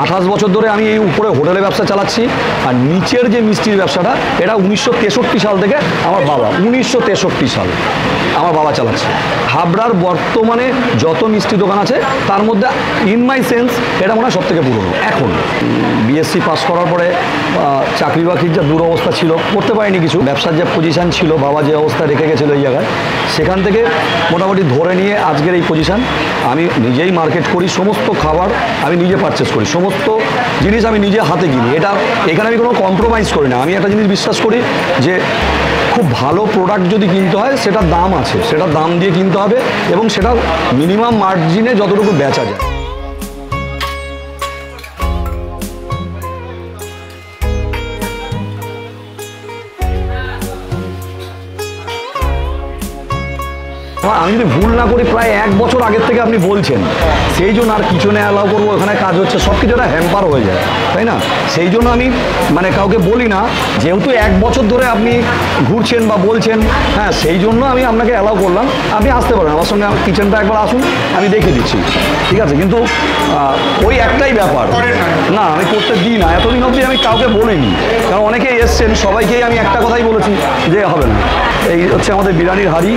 28 বছর ধরে আমি এই উপরে হোটেলে ব্যবসা চালাচ্ছি। আর নিচের যে মিষ্টির ব্যবসাটা, এটা 1963 সাল থেকে আমার বাবা, 1963 সাল আমার বাবা চালাচ্ছে। হাবড়ার বর্তমানে যত মিষ্টি দোকান আছে তার মধ্যে ইন মাই সেন্স এটা মনে হয় সব থেকে পুরনো। এখন বিএসসি পাস করার পরে চাকরি বাকরির যা দুরবস্থা ছিল, করতে পারিনি কিছু। ব্যবসার যে পজিশান ছিল, বাবা যে অবস্থা রেখে গেছিলো এই জায়গায়, সেখান থেকে মোটামুটি ধরে নিয়ে আজকের এই পজিশান। আমি নিজেই মার্কেট করি, সমস্ত খাবার আমি নিজে পারচেস করি, সমস্ত জিনিস আমি নিজে হাতে কিনি। এখানে আমি কোনো কম্প্রোমাইজ করি না। আমি একটা জিনিস বিশ্বাস করি যে খুব ভালো প্রোডাক্ট যদি কিনতে হয় সেটার দাম আছে, সেটার দাম দিয়ে কিনতে হবে এবং সেটা মিনিমাম মার্জিনে যতটুকু বেচা যায়। আমি যদি ভুল না করি প্রায় 1 বছর আগের থেকে আপনি বলছেন, সেই জন্য আর কিচেনে অ্যালাউ করবো, ওখানে কাজ হচ্ছে, সব কিছু একটা হ্যাম্পার হয়ে যায়, তাই না? সেই জন্য আমি মানে কাউকে বলি না, যেহেতু 1 বছর ধরে আপনি ঘুরছেন বা বলছেন, হ্যাঁ সেই জন্য আমি আপনাকে অ্যালাউ করলাম। আপনি আসতে পারেন আমার সঙ্গে, কিচেনটা একবার আসুন, আমি দেখে দিচ্ছি, ঠিক আছে? কিন্তু ওই একটাই ব্যাপার, না আমি করতে দিই না, এতদিন অবধি আমি কাউকে বলিনি, কারণ অনেকেই এসছেন, সবাইকেই আমি একটা কথাই বলেছি যে হবে না। এই হচ্ছে আমাদের বিরিয়ানির হাঁড়ি,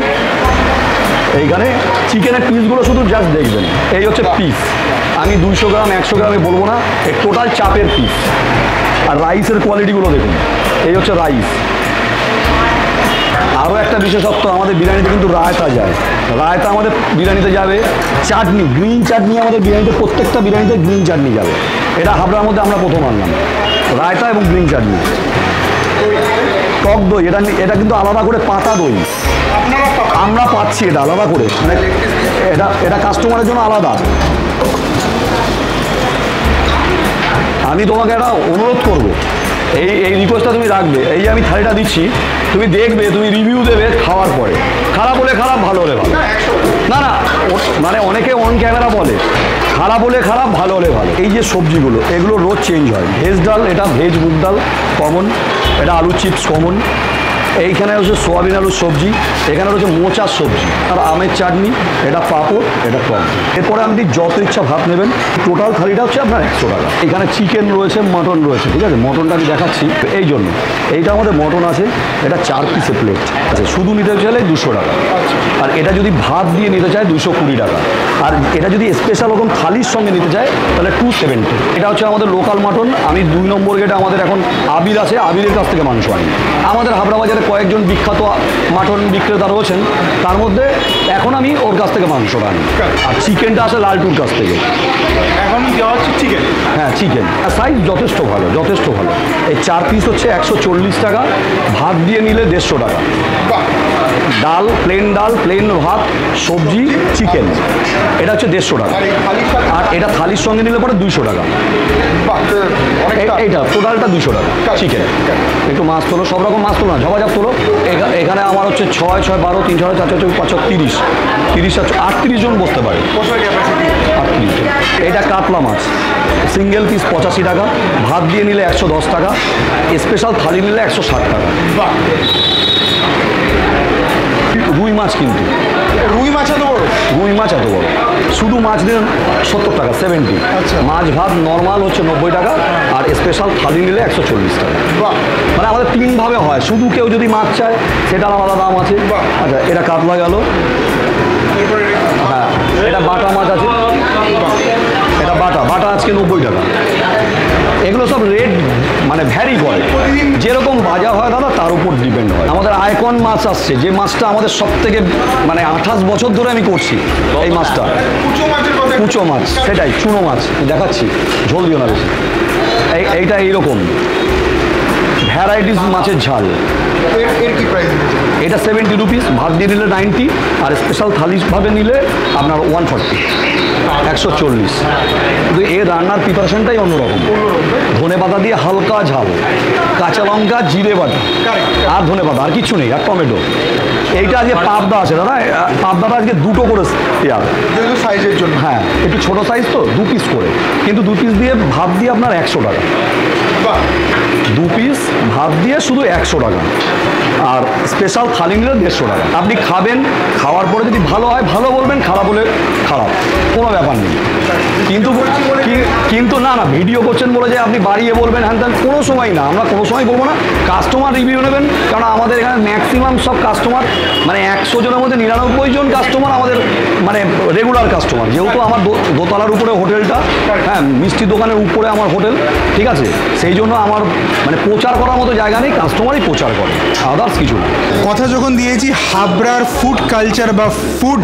এইখানে চিকেনের পিসগুলো শুধু জাস্ট দেখবেন, এই হচ্ছে পিস। আমি 200 গ্রাম 100 গ্রামে বলবো না, এই টোটাল চাপের পিস। আর রাইসের কোয়ালিটিগুলো দেখুন, এই হচ্ছে রাইস। আরও একটা বিশেষত্ব, আমাদের বিরিয়ানিতে কিন্তু রায়তা যায়, রায়তা আমাদের বিরিয়ানিতে যাবে। চাটনি, গ্রিন চাটনি আমাদের বিরিয়ানিতে, প্রত্যেকটা বিরিয়ানিতে গ্রিন চাটনি যাবে। এটা হাবড়ার মধ্যে আমরা প্রথম আনলাম, রায়তা এবং গ্রিন চাটনি। টক দই, এটা কিন্তু আলাদা করে পাতা দই আমরা পাচ্ছি, এটা আলাদা করে, মানে এটা কাস্টমারের জন্য আলাদা। আমি তোমাকে একটা অনুরোধ করবো, এই রিকোয়েস্টটা তুমি রাখবে। এই যে আমি থালিটা দিচ্ছি, তুমি দেখবে, তুমি রিভিউ দেবে খাওয়ার পরে, খারাপ হলে খারাপ, ভালো হলে ভালো। না না, মানে অনেকে অন ক্যামেরা বলে খারাপ হলে খারাপ, ভালো হলে ভালো। এই যে সবজিগুলো, এগুলো রোজ চেঞ্জ হয়। ভেজ ডাল, এটা ভেজ মুগ ডাল কমন, এটা আলু চিপস কমন, এইখানে হচ্ছে সোয়াবিন আলুর সবজি, এখানে হচ্ছে মোচার সবজি, আর আমের চাটনি, এটা পাঁপড়, এটা কম। এরপরে আপনি যত ইচ্ছা ভাত নেবেন। টোটাল থালিটা হচ্ছে আপনার 100 টাকা। এখানে চিকেন রয়েছে, মটন রয়েছে, ঠিক আছে? মটনটা আমি দেখাচ্ছি এই জন্য, এইটা আমাদের মটন আছে, এটা 4 পিসে প্লেট আছে। শুধু নিতে চাইলে 200 টাকা, আর এটা যদি ভাত দিয়ে নিতে চায় 220 টাকা, আর এটা যদি স্পেশাল রকম থালির সঙ্গে নিতে চায় তাহলে 270। এটা হচ্ছে আমাদের লোকাল মটন। আমি 2 নম্বর গেটে আমাদের এখন আবির আছে, আবিরের কাছ থেকে মাংস আনি। আমাদের হাবড়া বাজারে কয়েকজন বিখ্যাত মাটন বিক্রেতা রয়েছেন, তার মধ্যে এখন আমি ওর কাছ থেকে মাংস আনি। আর চিকেনটা আসে লালটুর কাছ থেকে। এখন দেওয়া হচ্ছে চিকেন, হ্যাঁ চিকেন, সাইজ যথেষ্ট ভালো, যথেষ্ট ভালো। এই 4 পিস হচ্ছে 140 টাকা, ভাত দিয়ে নিলে 150 টাকা। ডাল, প্লেন ডাল, প্লেন ভাত, সবজি, চিকেন, এটা হচ্ছে 150 টাকা। আর এটা থালির সঙ্গে নিলে পরে 200 টাকা। এইটা টোটালটা 200 টাকা। চিকেন, একটু মাছ তোলো, সব রকম মাছ তোলো না, ঝবাঝাপ তোলো। এখানে আমার হচ্ছে 6, 6, 12, 3, 6, 4, 4, 5, 30, 30, 38 জন বসতে পারে। 38। এটা কাতলা মাছ, সিঙ্গেল পিস 85 টাকা, ভাত দিয়ে নিলে 110 টাকা, স্পেশাল থালি নিলে 160 টাকা। রুই মাছ, কিন্তু রুই মাছ এত বড়, রুই মাছ এত বড়, শুধু মাছ নিলে 70 টাকা, 70। মাছ ভাত নর্মাল হচ্ছে 90 টাকা, আর স্পেশাল থালি নিলে 140 টাকা। মানে আমাদের 3 ভাবে হয়, শুধু কেউ যদি মাছ চায় সেটা আলাদা দাম আছে। আচ্ছা, এটা কাতলা গেল। হ্যাঁ, এটা বাটা মাছ আছে, এটা বাটা আজকে 90 টাকা। এগুলো সব রেট মানে ভ্যারি করে, যেরকম বাজার হয় দাদা তার উপর ডিপেন্ড হয়। আমাদের আইকন মাছ আসছে, যে মাছটা আমাদের সব থেকে মানে 28 বছর ধরে আমি করছি এই মাছটা, কুচো মাছ, সেটাই চুনো মাছ দেখাচ্ছি, ঝোল দিও না বেশি। এইটা এইরকম ভ্যারাইটিস মাছের ঝাল। এটা 70 রুপিস, ভাত দিয়ে নিলে 90, আর স্পেশাল থালিভাবে নিলে আপনার 140, 140। কিন্তু এর রান্নার প্রিপারেশনটাই অন্যরকম। ধনে পাতা দিয়ে হালকা ঝাল, কাঁচা লঙ্কা, জিরে বাটা, আর ধনে পাতা, আর কিছু নেই, আর টমেটো। এইটা আজকে পাবদা আছে দাদা, পাবদাটা আজকে 2টো করে পেয়ার, সাইজের জন্য। হ্যাঁ, একটু ছোটো সাইজ তো, 2 পিস করে, কিন্তু 2 পিস দিয়ে ভাত দিয়ে আপনার 100 টাকা। 2 পিস ভাত দিয়ে শুধু 100 টাকা, আর স্পেশাল থালি নিলে 150 টাকা। আপনি খাবেন, খাওয়ার পরে যদি ভালো হয় ভালো বলবেন, খারাপ হলে খারাপ, কোনো ব্যাপার নেই। কিন্তু না ভিডিও করছেন বলে যে আপনি বাড়িয়ে বলবেন হ্যান ত্যান, কোনো সময় না, আমরা কোনো সময় বলবো না। কাস্টমার রিভিউ নেবেন, কারণ আমাদের এখানে ম্যাক্সিমাম সব কাস্টমার মানে 100 জনের মধ্যে 99 জন কাস্টমার আমাদের মানে রেগুলার কাস্টমার। যেহেতু আমার দোতলার উপরে হোটেলটা, হ্যাঁ মিষ্টি দোকানের উপরে আমার হোটেল, ঠিক আছে, সেই জন্য আমার মানে প্রচার করার মতো জায়গা নেই, কাস্টমারই প্রচার করে, আদার্স কিছু না। কথা যখন দিয়েছি হাবড়ার ফুড কালচার বা ফুড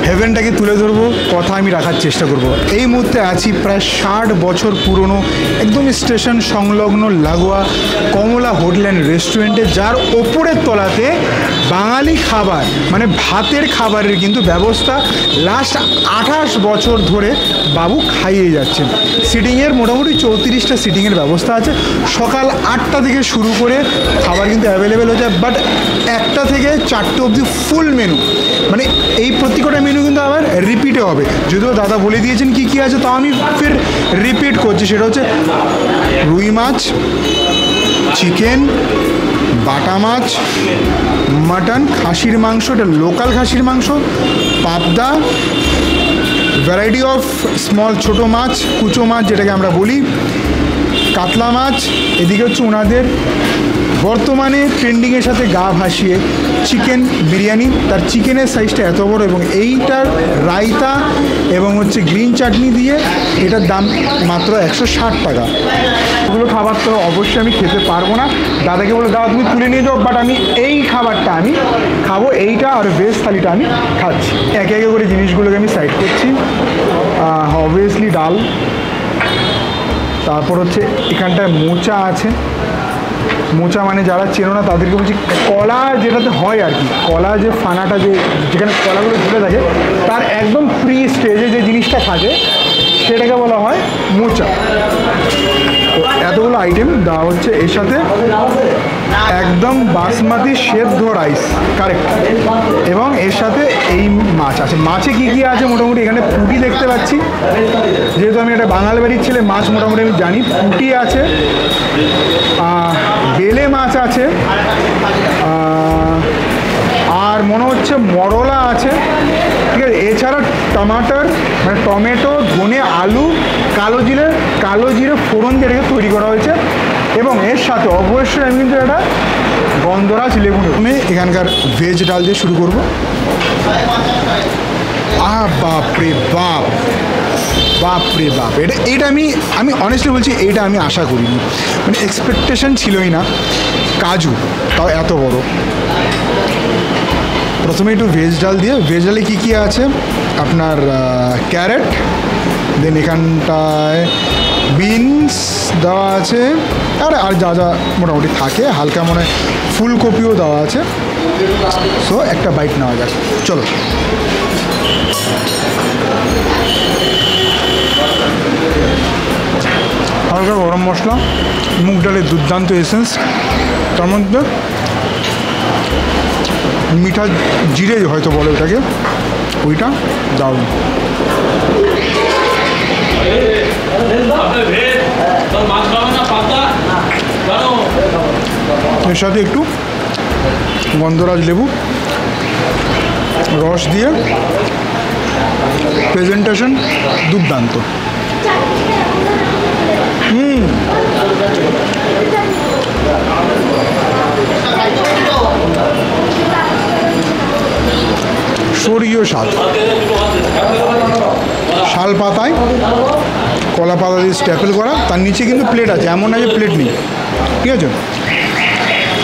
হেভেনটাকে তুলে ধরবো, কথা আমি রাখার চেষ্টা করব। এই মুহূর্তে আছি প্রায় 60 বছর পুরনো একদম স্টেশন সংলগ্ন লাগোয়া কমলা হোটেল অ্যান্ড রেস্টুরেন্টে, যার ওপরের তলাতে বাঙালি খাবার মানে ভাতের খাবারের কিন্তু ব্যবস্থা লাস্ট 28 বছর ধরে বাবু খাইয়ে যাচ্ছেন। সিটিংয়ের মোটামুটি 34টা সিটিংয়ের ব্যবস্থা আছে। সকাল 8টা থেকে শুরু করে খাবার কিন্তু অ্যাভেলেবেল হয়ে যায়, বাট 1টা থেকে 4টে অবধি ফুল মেনু, মানে এই প্রত্যেকটা মেনু কিন্তু আবার রিপিটে হবে। যদিও দাদা বলে দিয়েছেন কী কী আছে, তাও আমি ফের রিপিট করছি। সেটা হচ্ছে রুই মাছ, চিকেন, বাটা মাছ, মাটন, খাসির মাংস, এটা লোকাল খাসির মাংস, পাবদা, ভ্যারাইটি অফ স্মল ছোটো মাছ, কুচো মাছ যেটাকে আমরা বলি, কাতলা মাছ। এদিকে হচ্ছে ওনাদের বর্তমানে ট্রেন্ডিংয়ের সাথে গা ভাসিয়ে চিকেন বিরিয়ানি। তার চিকেনের সাইজটা এত বড় এবং এইটার রায়তা এবং হচ্ছে গ্রিন চাটনি দিয়ে এটার দাম মাত্র 160 টাকা। এগুলো খাবার তো অবশ্যই আমি খেতে পারবো না, দাদাকে বলে দাদা তুমি তুলে নিয়ে যাও, বাট আমি এই খাবারটা আমি খাবো, এইটা আর ভেজ থালিটা আমি খাচ্ছি। একে একে করে জিনিসগুলোকে আমি সাইড করছি। অবভিয়াসলি ডাল, তারপর হচ্ছে এখানটায় মোচা আছে। মোচা মানে যারা চেনো না তাদেরকে বলছি, কলা যেটাতে হয় আর কি, কলা যে ফানাটা যেখানে কলাগুলো ঝুলে থাকে তার একদম প্রি স্টেজে যে জিনিসটা থাকে সেটাকে বলা হয় মোচা। তো এতগুলো আইটেম দেওয়া হচ্ছে, এর সাথে একদম বাসমতি সেদ্ধ রাইস, কারেক্ট, এবং এর সাথে এই মাছ আছে। মাছে কি কি আছে মোটামুটি এখানে পুঁটি দেখতে পাচ্ছি, যেহেতু আমি একটা বাঙাল বাড়ির ছেলে মাছ মোটামুটি আমি জানি। পুঁটি আছে, বেলে মাছ আছে, আর মনে হচ্ছে মরলা আছে, ঠিক আছে। এছাড়া টমাটার মানে টমেটো, ধনে, আলু, কালো জিরে ফোড়ন দিয়ে এটাকে তৈরি করা হয়েছে। এবং এর সাথে অবশ্যই আমি কিন্তু একটা গন্ধরাজ লেবু নেব। আমি এখানকার ভেজ ডাল দিয়ে শুরু করবো। বাপরে বাপ, বাপরে বাপ, এটা আমি অনেস্টলি বলছি, এইটা আমি আশা করিনি, মানে এক্সপেকটেশন ছিলই না। কাজু তাও এত বড়। প্রথমে একটু ভেজ ডাল দিয়ে, ভেজ ডালে কী কী আছে আপনার, ক্যারেট, দেন এখানটায় বিনস দেওয়া আছে, আর যা যা মোটামুটি থাকে, হালকা মনে হয় ফুলকপিও দেওয়া আছে। সো একটা বাইট নেওয়া যাক, চলো। হালকা গরম মশলা, মুগ ডালের দুর্দান্ত এসেন্স, তার মধ্যে মিঠা জিরে হয়তো বলে ওটাকে, ওইটা দারুণ। এর সাথে একটু গন্ধরাজ লেবু রস দিয়ে প্রেজেন্টেশন দুর্দান্ত। স্বর্গীয় স্বাদ, শাল পাতায় কলা পাতা দিয়ে স্ট্যাপেল করা, তার নিচে কিন্তু প্লেট আছে, এমন না যে প্লেট নেই, ঠিক আছে।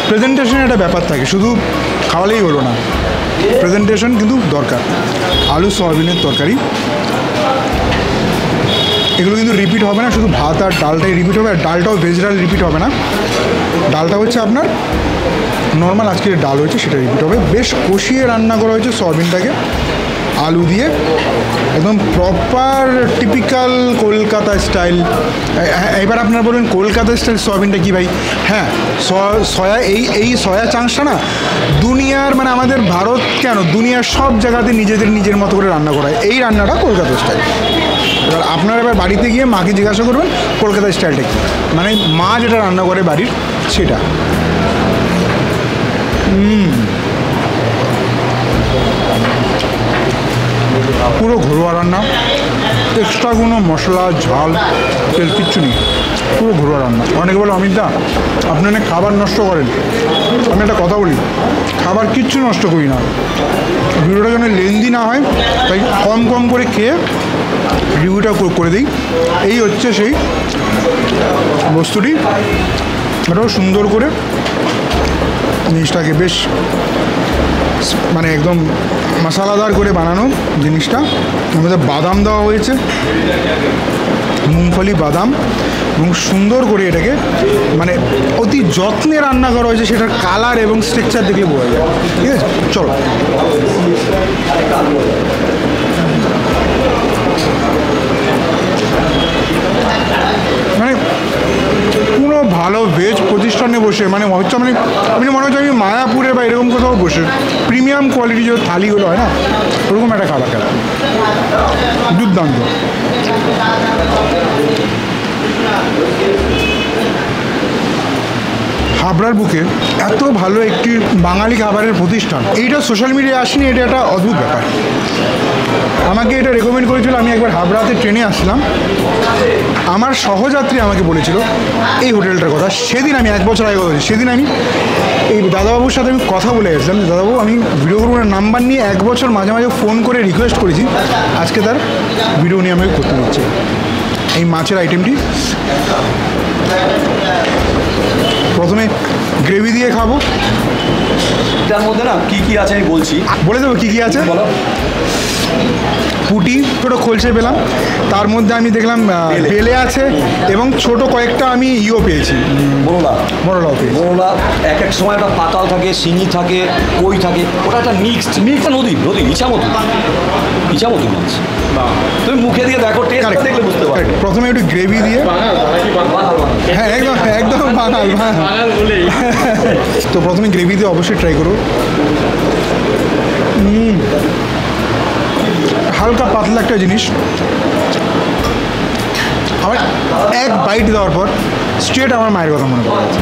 প্রেজেন্টেশনের একটা ব্যাপার থাকে, শুধু খাওয়ালেই হলো না, প্রেজেন্টেশন কিন্তু দরকার। আলু সয়াবিনের তরকারি, এগুলো কিন্তু রিপিট হবে না, শুধু ভাত আর ডালটাই রিপিট হবে, আর ডালটাও ভেজ ডাল রিপিট হবে না, ডালটা হচ্ছে আপনার নর্মাল আজকের ডাল হয়েছে সেটা রিপিট হবে। বেশ কষিয়ে রান্না করা হয়েছে সয়াবিনটাকে আলু দিয়ে, একদম প্রপার টিপিক্যাল কলকাতা স্টাইল। এবার আপনারা বলবেন কলকাতা স্টাইল সয়াবিনটা কি ভাই? হ্যাঁ, সয়া এই সয়া চাংসটা না দুনিয়ার মানে আমাদের ভারত কেন দুনিয়ার সব জায়গাতে নিজের মতো করে রান্না করা হয়, এই রান্নাটা কলকাতা স্টাইল। এবার আপনারা এবার বাড়িতে গিয়ে মাকে জিজ্ঞাসা করবেন কলকাতা স্টাইলটা কী, মানে মা যেটা রান্না করে বাড়ির সেটা। পুরো ঘরোয়া রান্না, এক্সট্রা কোনো মশলা ঝাল তেল কিচ্ছু নেই, পুরো ঘরোয়া রান্না। অনেকে বলে অমিত দা আপনি অনেক খাবার নষ্ট করেন, আমি একটা কথা বলি, খাবার কিচ্ছু নষ্ট করি না, ভিডিওটা যেন লেন্দি না হয় তাই কম কম করে খেয়ে রিভিউটা করে দিই। এই হচ্ছে সেই বস্তুটি, এটাও সুন্দর করে জিনিসটাকে বেশ মানে একদম মশলাদার করে বানানো জিনিসটা। আমাদের বাদাম দেওয়া হয়েছে, মুংফলি বাদাম, এবং সুন্দর করে এটাকে মানে অতি যত্নে রান্না করা হয়েছে, সেটার কালার এবং স্ট্রাকচার দেখলে বোঝা যায়। ঠিক আছে, চলো। মানে কোনো ভালো ভেজ প্রতিষ্ঠানে বসে মানে হচ্ছে মানে আপনি মনে হচ্ছে আমি মায়াপুরে বা এরকম কোথাও বসে প্রিমিয়াম কোয়ালিটি যে থালিগুলো হয় না, ওরকম একটা খাবার খেলা, দুর্দান্ত। হাবড়ার বুকে এত ভালো একটি বাঙালি খাবারের প্রতিষ্ঠান, এইটা সোশ্যাল মিডিয়ায় আসেনি, এটা একটা অদ্ভুত ব্যাপার। আমাকে এটা রেকমেন্ড করেছিল, আমি একবার হাবড়াতে ট্রেনে আসলাম, আমার সহযাত্রী আমাকে বলেছিল এই হোটেলটার কথা। সেদিন আমি 1 বছর আগে কথা বলছি, সেদিন আমি এই দাদাবাবুর সাথে আমি কথা বলে গেছিলাম, দাদাবাবু আমি ভিডিও করবো নাম্বার নিয়ে 1 বছর মাঝে মাঝে ফোন করে রিকোয়েস্ট করেছি, আজকে তার ভিডিও নিয়ে আমাকে করতে দিচ্ছে। এই মাছের আইটেমটি প্রথমে গ্রেভি দিয়ে খাবো, তার মধ্যে না কি কি আছে আমি বলছি, বলে দেবো কী কী আছে। বলো। পুঁটি ছোটো খোলসে পেলাম, তার মধ্যে আমি দেখলাম বেলে আছে, এবং ছোট কয়েকটা আমি পেয়েছি, মোরলাও পেয়েছি। মোরলা এক এক সময় একটা পাতাল থাকে, শিঙি থাকে, কই থাকে, ওটা একটা মিক্সড নদী ইছামতি মাছ। তুমি মুখে দিয়ে দেখো, টেস্ট দেখলে বুঝতে পারবে। প্রথমে একটু গ্রেভি দিয়ে, হ্যাঁ একদম একদম বাঙাল। তো প্রথমে গ্রেভি দিয়ে অবশ্যই ট্রাই করো। হালকা পাতলা একটা জিনিস, আমার এক বাইট দেওয়ার পর স্ট্রেট আমার মায়ের কথা মনে পড়ে যাচ্ছে।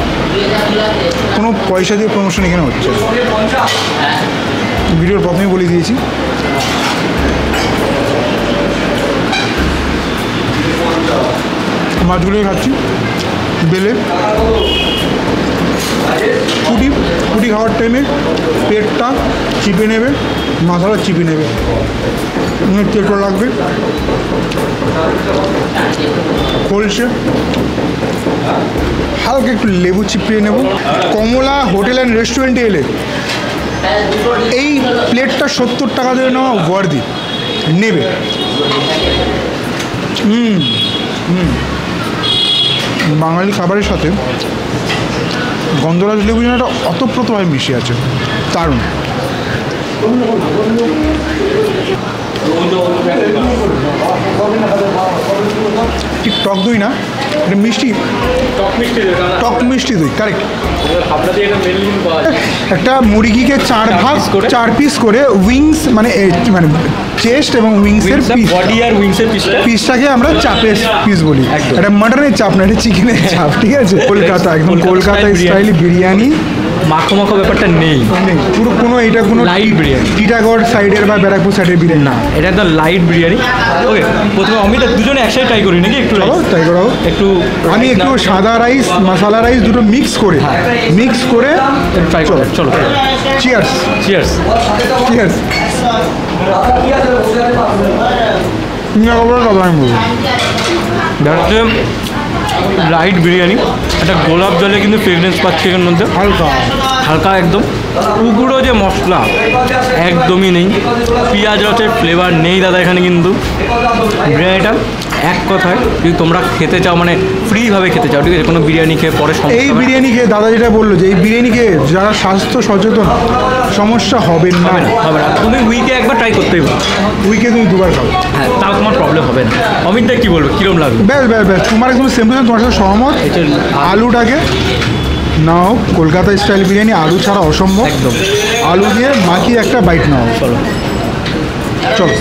কোনো পয়সা দিয়ে প্রমোশন এখানে হচ্ছে, ভিডিওর প্রথমেই বলে দিয়েছি। মাছগুলোই খাচ্ছি, বেলে পুটি খাওয়ার টাইমে পেটটা চিপে নেবে, মাথাটা চিপে নেবে, তেলটা লাগবে, খোলসে হালকা একটু লেবু চিপিয়ে নেব। কমলা হোটেল অ্যান্ড রেস্টুরেন্টে এলে এই প্লেটটা 70 টাকা দিয়ে নেওয়া ওয়ার্দি, নেবে। বাঙালি খাবারের সাথে গন্ধরাজ লেবু যেন একটা অতপ্রতভাবে মিশে আছে, দারুণ। ঠিক টক দই না, এটা মিষ্টি, টক মিষ্টি দই, কারেক্ট। একটা মুরগিকে 4 ভাগ 4 পিস করে উইংস মানে চেস্ট এবং উইংসের বডি আর উইংসের পিসটাকে আমরা চাপের পিস বলি। এটা মাটনের চাপ না, এটা চিকেনের চাপ, ঠিক আছে। কলকাতা একদম কলকাতা স্টাইল বিরিয়ানি, মাখো মাখো ব্যাপারটা নেই পুরো কোনো, এটা কোনো লাইট বিরিয়ানি, টিটাগড় সাইডের বা ব্যারাকপুর সাইডের বিরিয়ানি না, এটা একদম লাইট বিরিয়ানি। ওকে, প্রথমে অমিত দুজনে একসাথে ট্রাই করি নাকি? একটু ট্রাই করাবো। একটু আমি একটু সাদা রাইস মশলা রাইস দুটো মিক্স করে ট্রাই করো, চলো। Cheers cheers. Cheers. Light biryani, একটা গোলাপ জলে কিন্তু ফ্রেগনেন্স পাচ্ছি এর মধ্যে, হালকা হালকা একদম। উগুড়ো যে মশলা একদমই নেই, পেঁয়াজ রসের ফ্লেভার নেই দাদা এখানে। কিন্তু বিরিয়ানিটা এক কথায় যদি তোমরা খেতে চাও, মানে ফ্রিভাবে খেতে চাও, ঠিক আছে, কোনো বিরিয়ানি খেয়ে পরে এই বিরিয়ানি খেয়ে দাদা যেটা বললো যে এই বিরিয়ানি খেয়ে যারা স্বাস্থ্য সচেতন সমস্যা হবে না, হবে না। তুমি উইকে একবার ট্রাই করতেই পারো, উইকে তুমি 2বার খাও, হ্যাঁ, তাও তোমার প্রবলেম হবে না। অমিতটা কী বলবো, কীরকম লাগবে? ব্যাস ব্যাস ব্যাস, তোমার একদম সিম্পল, তোমার সাথে সহমত। আলুটাকে নাও, কলকাতা স্টাইল বিরিয়ানি আলু ছাড়া অসম্ভব, একদম। আলু দিয়ে মাখিয়ে একটা বাইট নাও, চলো। চলো।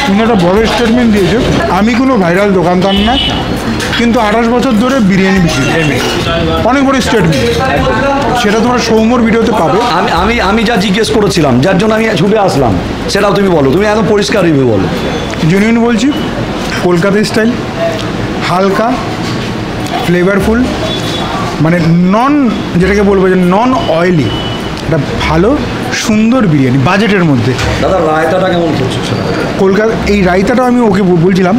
তুমি একটা বড় স্টেটমেন্ট দিয়েছো, আমি কোনো ভাইরাল দোকানদার না, কিন্তু 28 বছর ধরে বিরিয়ানি বিক্রি করি। অনেক বড় স্টেটমেন্ট, সেটা তোমরা সৌম্যর ভিডিওতে পাবে। আমি আমি আমি যা জিজ্ঞেস করেছিলাম, যার জন্য আমি ছুটে আসলাম, সেটাও তুমি বলো, তুমি একদম পরিষ্কার রিভিউ বলো। জেনুইন বলছি, কলকাতা স্টাইল, হালকা ফ্লেভারফুল, মানে নন, যেটাকে বলবো যে নন অয়েলি, একটা ভালো সুন্দর বিরিয়ানি বাজেটের মধ্যে। দাদা রায়তাটা কেমন করছো সেটা? কলকাতা এই রায়তাটা আমি ওকে বলছিলাম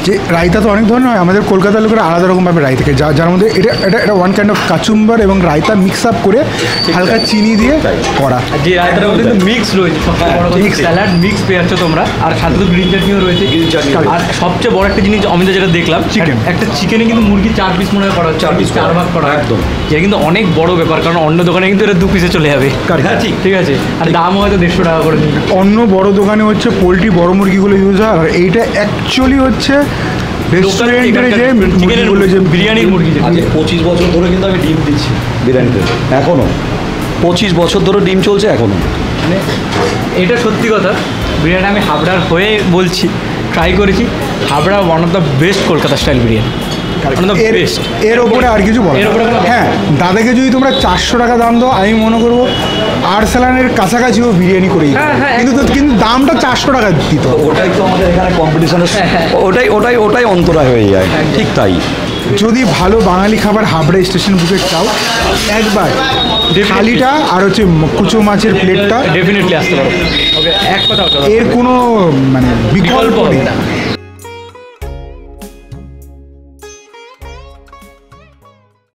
যে রায়তা তো অনেক ধরনের হয়, আমাদের কলকাতার লোকেরা আলাদা রকমভাবে রায়তা খায়, যার মধ্যে এটা এটা এটা ওয়ান কাইন্ড অফ কাচুম্বার এবং রায়তা মিক্স আপ করে হালকা চিনি দিয়ে করা। আর যে রায়তাটার মধ্যে কিন্তু মিক্স রয়েছে, সবচেয়ে বড় কথা স্যালাড মিক্স পেয়েছো তোমরা, আর সাথে তো গ্রিন চাটনিও রয়েছে। আর সবচেয়ে বড় একটা জিনিস আমি তো যেটা দেখলাম, Chicken। একটা চিকেনে কিন্তু মুরগি 4 পিস মনে হয় করা হচ্ছে, 4 পিস 4 ভাগ করা হয়। একদম। এটা কিন্তু অনেক বড় ব্যাপার, কারণ অন্য দোকানে কিন্তু এটা 2 পিসে চলে যাবে। হ্যাঁ, ঠিক। ঠিক আছে, আর দাম হয়তো 150 টাকা করে নিই। অন্য বড় দোকানে হচ্ছে পোলট্রি বড় মুরগিগুলো ইউজ হয়, আর এইটা অ্যাকচুয়ালি হচ্ছে রেস্টুরেন্টের যে মুরগিগুলো, যে বিরিয়ানির মুরগি যেটা। আজকে 25 বছর ধরে কিন্তু আমি ডিম দিচ্ছি বিরিয়ানিতে, এখনও 25 বছর ধরে ডিম চলছে এখনও। মানে এটা সত্যি কথা, বিরিয়ানি আমি হাবড়ার হয়ে বলছি, ট্রাই করেছি, Habra one of the best Kolkata style biryani, one of the best. এর ওপরে আর কিছু বলো? এর ওপরে কোনো- হ্যাঁ, দাদাকে যদি তোমরা 400 টাকা দাম দাও, আমি মনে করবো আর্সেলানের কাছাকাছিও বিরিয়ানি করেই হ্যাঁ, হ্যাঁ, কিন্তু দামটা 400 টাকা দিত। ওটাই তো আমাদের এখানে কম্পিটিশনের, ওটাই অন্তরায় হয়ে যায়। ঠিক তাই। যদি ভালো বাঙালি খাবার হাবড়া স্টেশন বুকে চাও, একবার থালিটা আর হচ্ছে কুচো মাছের প্লেটটা, ডেফিনেটলি আসতে পারো। ওকে, এক কথা হচ্ছে এর কোনো মানে বিকল্প নেই।